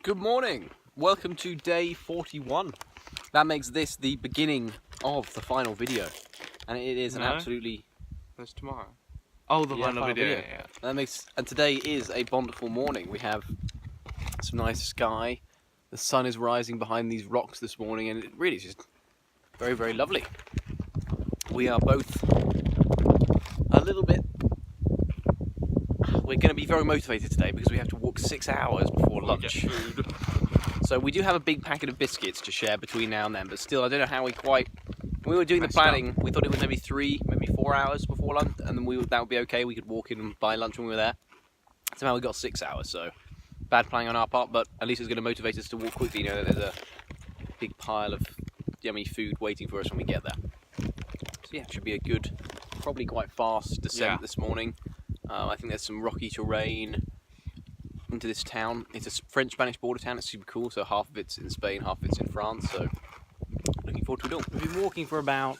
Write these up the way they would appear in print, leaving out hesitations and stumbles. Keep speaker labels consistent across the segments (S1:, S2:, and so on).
S1: Good morning. Welcome to day 41. That makes this the beginning of the final video. And it is an absolutely...
S2: That's tomorrow. Oh, the final video. Yeah.
S1: And today is a wonderful morning. We have some nice sky. The sun is rising behind these rocks this morning and it really is just very, very lovely. We are both a little bit... We're going to be very motivated today because we have to walk 6 hours before lunch. So we do have a big packet of biscuits to share between now and then, but still I don't know how we quite... When we were doing the planning, we thought it was maybe 3, maybe 4 hours before lunch, and then that would be okay, we could walk in and buy lunch when we were there. Somehow we got 6 hours, so bad planning on our part, but at least it's going to motivate us to walk quickly, you know that there's a big pile of yummy food waiting for us when we get there. So yeah, it should be a good, probably quite fast descent this morning. I think there's some rocky terrain into this town. It's a French-Spanish border town. It's super cool. So half of it's in Spain, half of it's in France. So looking forward to it all. We've been walking for about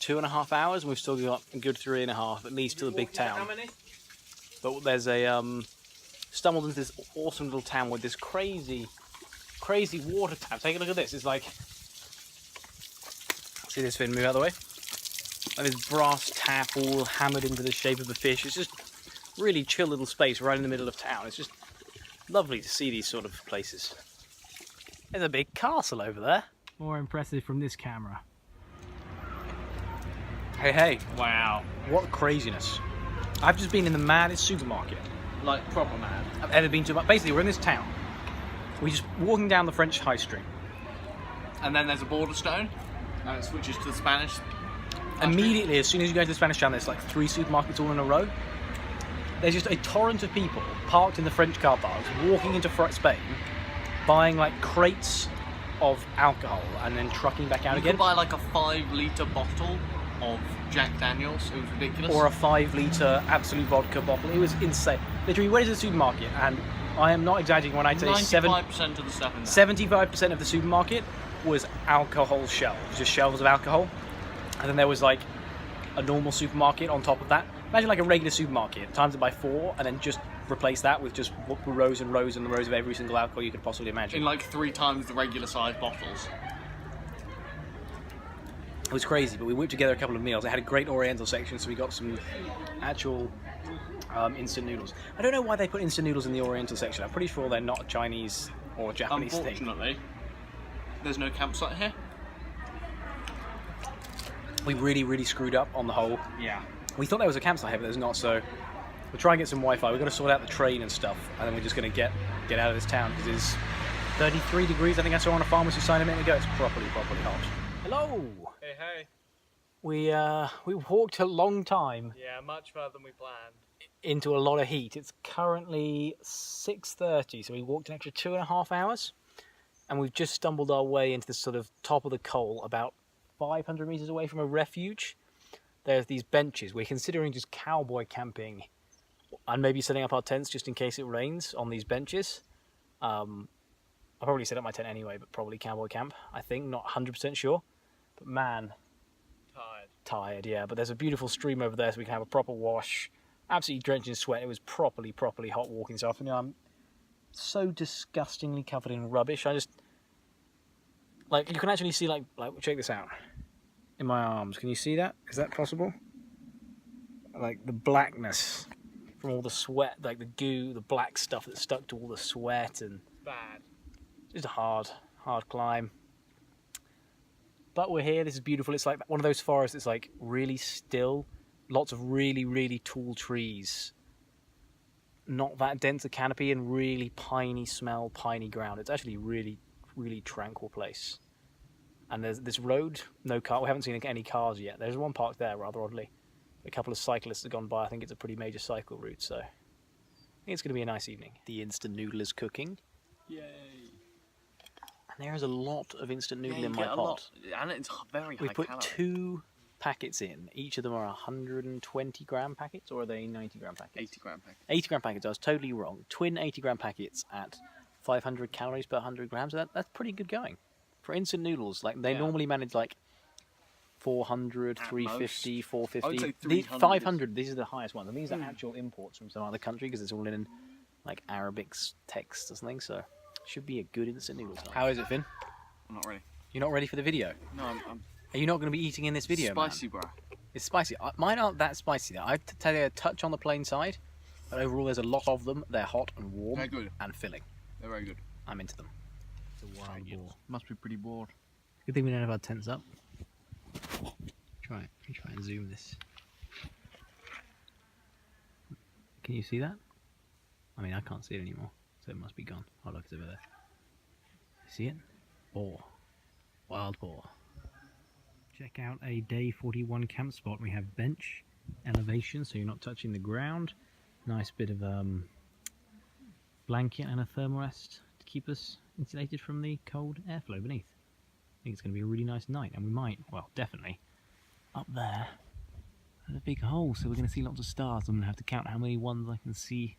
S1: 2.5 hours, and we've still got a good 3.5 at least to the big town. How many? But there's a stumbled into this awesome little town with this crazy water tap. Take a look at this. It's like, see this fin move out of the way? Like this brass tap all hammered into the shape of a fish. It's just really chill little space right in the middle of town. It's just lovely to see these sort of places. There's a big castle over there. More impressive from this camera. Hey. Wow. What craziness. I've just been in the maddest supermarket. Like proper mad. I've ever been to. Basically, we're in this town. We're just walking down the French high street.
S2: And then there's a border stone, and it switches to the Spanish.
S1: Immediately, as soon as you go to the Spanish town, there's like 3 supermarkets all in a row. There's just a torrent of people parked in the French car parks, walking into Spain, buying like crates of alcohol and then trucking back out again.
S2: You could buy like a 5-litre bottle of Jack Daniels. It was ridiculous.
S1: Or a 5-litre Absolute vodka bottle. It was insane. Literally, went to the supermarket, and I am not exaggerating when I say
S2: 95% of the stuff in there.
S1: 75% of the supermarket was alcohol shelves, just shelves of alcohol. And then there was like a normal supermarket on top of that. Imagine like a regular supermarket, times it by 4, and then just replace that with just rows and rows and rows of every single alcohol you could possibly imagine.
S2: In like 3 times the regular size bottles.
S1: It was crazy, but we whipped together a couple of meals. I had a great Oriental section, so we got some actual instant noodles. I don't know why they put instant noodles in the Oriental section. I'm pretty sure they're not a Chinese or Japanese thing.
S2: Unfortunately, there's no campsite here.
S1: We really screwed up on the whole.
S2: Yeah.
S1: We thought there was a campsite here, but there's not, so we'll try and get some Wi-Fi. We're going to sort out the train and stuff, and then we're just going to get out of this town, because it's 33 degrees. I think I saw on a pharmacy sign a minute ago. It's properly hot. Hello!
S2: Hey.
S1: We walked a long time.
S2: Yeah, much further than we planned.
S1: Into a lot of heat. It's currently 6:30, so we walked an extra 2.5 hours, and we've just stumbled our way into this sort of top of the coal, about 500 meters away from a refuge. There's these benches. We're considering just cowboy camping and maybe setting up our tents just in case it rains on these benches. I'll probably set up my tent anyway, but probably cowboy camp, I think. Not 100% sure. But man. Tired, yeah. But there's a beautiful stream over there, so we can have a proper wash. Absolutely drenched in sweat. It was properly hot walking this afternoon. I'm so disgustingly covered in rubbish. Like, you can actually see, like check this out. In my arms. Can you see that? Is that possible? Like, the blackness from all the sweat, like the goo, the black stuff that stuck to all the sweat, and...
S2: Bad.
S1: Just a hard climb. But we're here. This is beautiful. It's like one of those forests that's, like, really still. Lots of really tall trees. Not that dense a canopy, and really piney ground. It's actually really tranquil place. And there's this road, no car. We haven't seen any cars yet. There's one parked there, rather oddly. A couple of cyclists have gone by. I think it's a pretty major cycle route, so I think it's going to be a nice evening. The instant noodle is cooking.
S2: Yay!
S1: And there is a lot of instant noodle in my pot.
S2: Lot. And it's very high
S1: We've put
S2: calorie.
S1: 2 packets in. Each of them are 120 gram packets, or are they 90 gram packets?
S2: 80 gram packets.
S1: 80 gram packets. I was totally wrong. Twin 80 gram packets at 500 calories per 100 grams. So that's pretty good going. For instant noodles, like they normally manage like 400, at 350, most. 450.
S2: I would say 300.
S1: 500, these are the highest ones. And these are actual imports from some other country because it's all in like Arabic text or something. So Should be a good instant noodle time. How is it, Finn?
S2: I'm not ready.
S1: You're not ready for the video?
S2: No, I'm
S1: Are you not going to be eating in this video,
S2: spicy,
S1: man?
S2: bro.
S1: It's spicy. Mine aren't that spicy though. I'd tell you a touch on the plain side, but overall there's a lot of them. They're hot and warm
S2: They're good.
S1: and filling.
S2: They're very good.
S1: I'm into them. It's a wild boar.
S2: Must be pretty bored.
S1: Good thing we don't have our tents up. Try it. Let me try and zoom this. Can you see that? I mean, I can't see it anymore, so it must be gone. Oh look, it's over there. You see it? Boar. Wild boar. Check out a day 41 camp spot. We have bench, elevation, so you're not touching the ground. Nice bit of blanket and a thermarest to keep us insulated from the cold airflow beneath. I think it's going to be a really nice night, and we might, well, definitely, up there, there's a big hole, so we're going to see lots of stars. I'm going to have to count how many ones I can see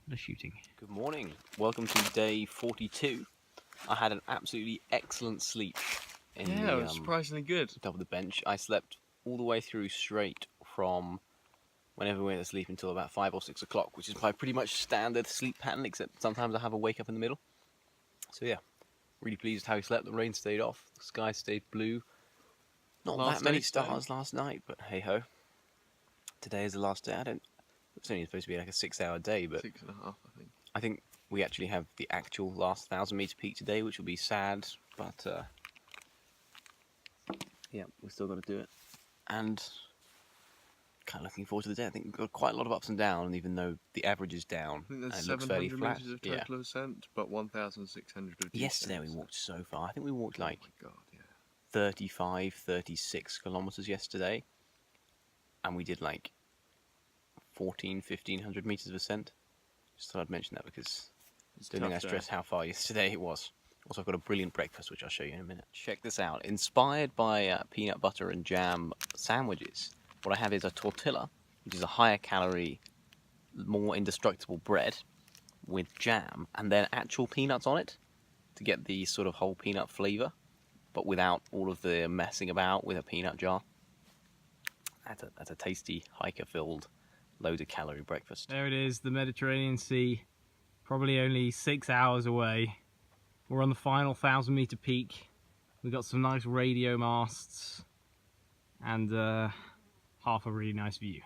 S1: that are shooting. Good morning. Welcome to day 42. I had an absolutely excellent sleep.
S2: Yeah, it was surprisingly good.
S1: Top of the bench. I slept all the way through straight from whenever we went to sleep until about 5 or 6 o'clock, which is my pretty much standard sleep pattern, except sometimes I have a wake up in the middle. So yeah, really pleased how we slept. The rain stayed off, the sky stayed blue. Not that many stars last night, but hey ho. Today is the last day. It's only supposed to be like a 6-hour day, but
S2: 6.5, I think.
S1: I think we actually have the actual last 1,000-meter peak today, which will be sad, but yeah, we've still got to do it. And kind of looking forward to the day. I think we've got quite a lot of ups and downs, even though the average is down.
S2: I think there's
S1: and it looks fairly
S2: 700
S1: flat.
S2: meters of total ascent, but 1,600 of descent.
S1: Yesterday we walked so far. I think we walked like
S2: oh my God, yeah.
S1: 35, 36 kilometers yesterday. And we did like 1,500 meters of ascent. Just thought I'd mention that because I don't think I stressed how far yesterday it was. Also, I've got a brilliant breakfast, which I'll show you in a minute. Check this out. Inspired by peanut butter and jam sandwiches, what I have is a tortilla, which is a higher calorie, more indestructible bread with jam, and then actual peanuts on it to get the sort of whole peanut flavour, but without all of the messing about with a peanut jar. That's a tasty, hiker-filled, loads of calorie breakfast.
S3: There it is, the Mediterranean Sea, probably only 6 hours away. We're on the final 1,000-meter peak. We've got some nice radio masts and half a really nice view.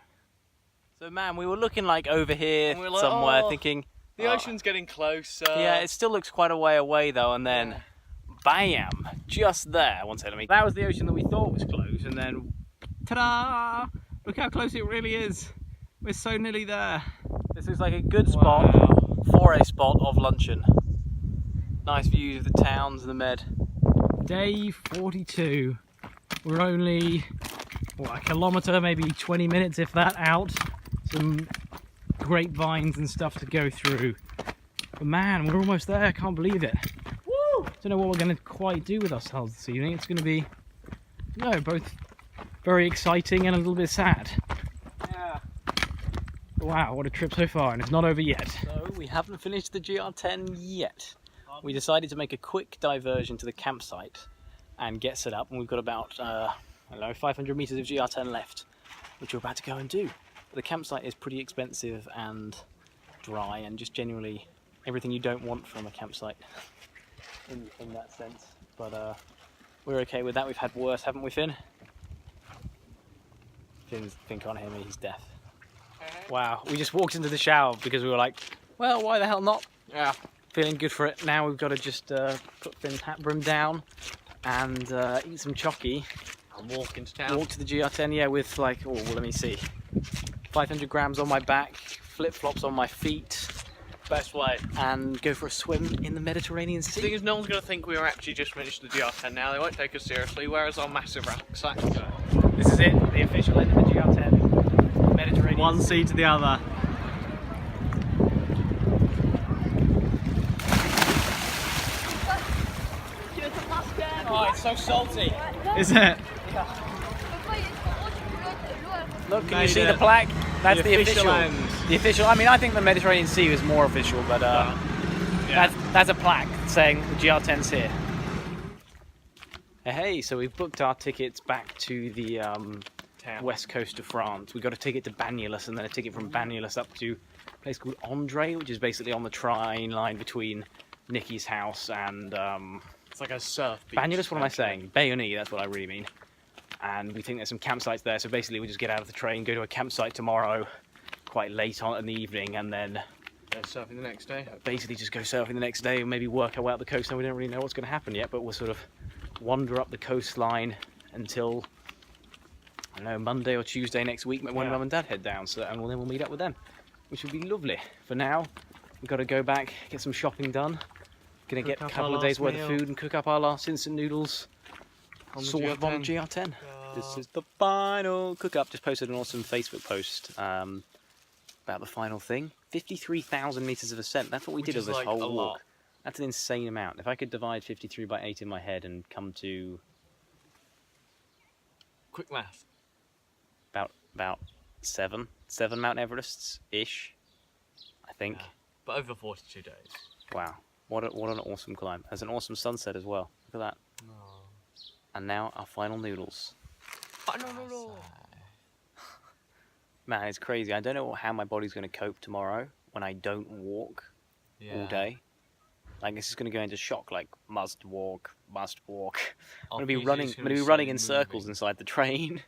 S3: So man, we were looking like over here
S2: we were like,
S3: somewhere,
S2: oh,
S3: thinking
S2: the ocean's getting closer.
S3: yeah, it still looks quite a way away though, and then bam, just there. One second, that was the ocean that we thought was close, and then ta-da! Look how close it really is. We're so nearly there. This is like a good spot for a spot of luncheon. Nice views of the towns and the Med. Day 42. We're only a kilometre, maybe 20 minutes if that out. Some grapevines and stuff to go through. But man, we're almost there, I can't believe it. Woo! Don't know what we're going to quite do with ourselves this evening. It's going to be, both very exciting and a little bit sad.
S1: Yeah.
S3: Wow, what a trip so far, and it's not over yet.
S1: So we haven't finished the GR10 yet. We decided to make a quick diversion to the campsite and get set up, and we've got about, 500 meters of GR10 left, which we're about to go and do. But the campsite is pretty expensive and dry, and just generally everything you don't want from a campsite in that sense. But we're okay with that. We've had worse, haven't we, Finn? Finn can't hear me, he's deaf. Wow, we just walked into the shower because we were like, well, why the hell not?
S2: Yeah.
S1: Feeling good for it. Now we've got to just put Finn's hat brim down and eat some chocky.
S2: And walk into town.
S1: Walk to the GR10, yeah, with like, let me see, 500 grams on my back, flip-flops on my feet.
S2: Best way.
S1: And go for a swim in the Mediterranean Sea.
S2: The thing is, no one's going to think we are actually just finished the GR10 now. They won't take us seriously, whereas our massive rucksack.
S3: This is it, the official end of the GR10. Mediterranean
S2: One sea to the other.
S1: Oh, it's so salty.
S3: Is it?
S1: Look, can you see the plaque? That's the official
S2: end.
S1: The official. I mean, I think the Mediterranean Sea was more official, but that's a plaque saying the GR10's here. Hey, so we've booked our tickets back to the west coast of France. We got a ticket to Banyuls and then a ticket from Banyuls up to a place called André, which is basically on the train line between
S3: Nikki's house and
S2: It's like a surf beach.
S3: Banyulis, what am I saying? Bayonne, that's what I really mean. And we think there's some campsites there, so basically we just get out of the train, go to a campsite tomorrow, quite late on in the evening, and then
S2: Go surfing the next day.
S3: basically just go surfing the next day and maybe work our way up the coast. And we don't really know what's going to happen yet, but we'll sort of wander up the coastline until, I don't know, Monday or Tuesday next week when Mum and Dad head down, so and then we'll meet up with them, which would be lovely. For now, we've got to go back, get some shopping done, gonna get a couple of days worth of food and cook up our last instant noodles sort of on GR10. This is the final cook-up. Just posted an awesome Facebook post about the final thing. 53,000 metres of ascent. That's what we did of this whole walk.
S2: Lot.
S3: That's an insane amount. If I could divide 53 by 8 in my head and come to
S2: Quick math.
S3: about seven Mount Everests-ish, I think.
S2: Yeah. But over 42 days.
S3: Wow. What an awesome climb. There's an awesome sunset as well. Look at that.
S2: Oh.
S3: And now our final noodles.
S2: Final.
S3: Man, it's crazy. I don't know how my body's going to cope tomorrow when I don't walk all day. Like, this is going to go into shock. Like, must walk. I'm going to be running in circles inside the train.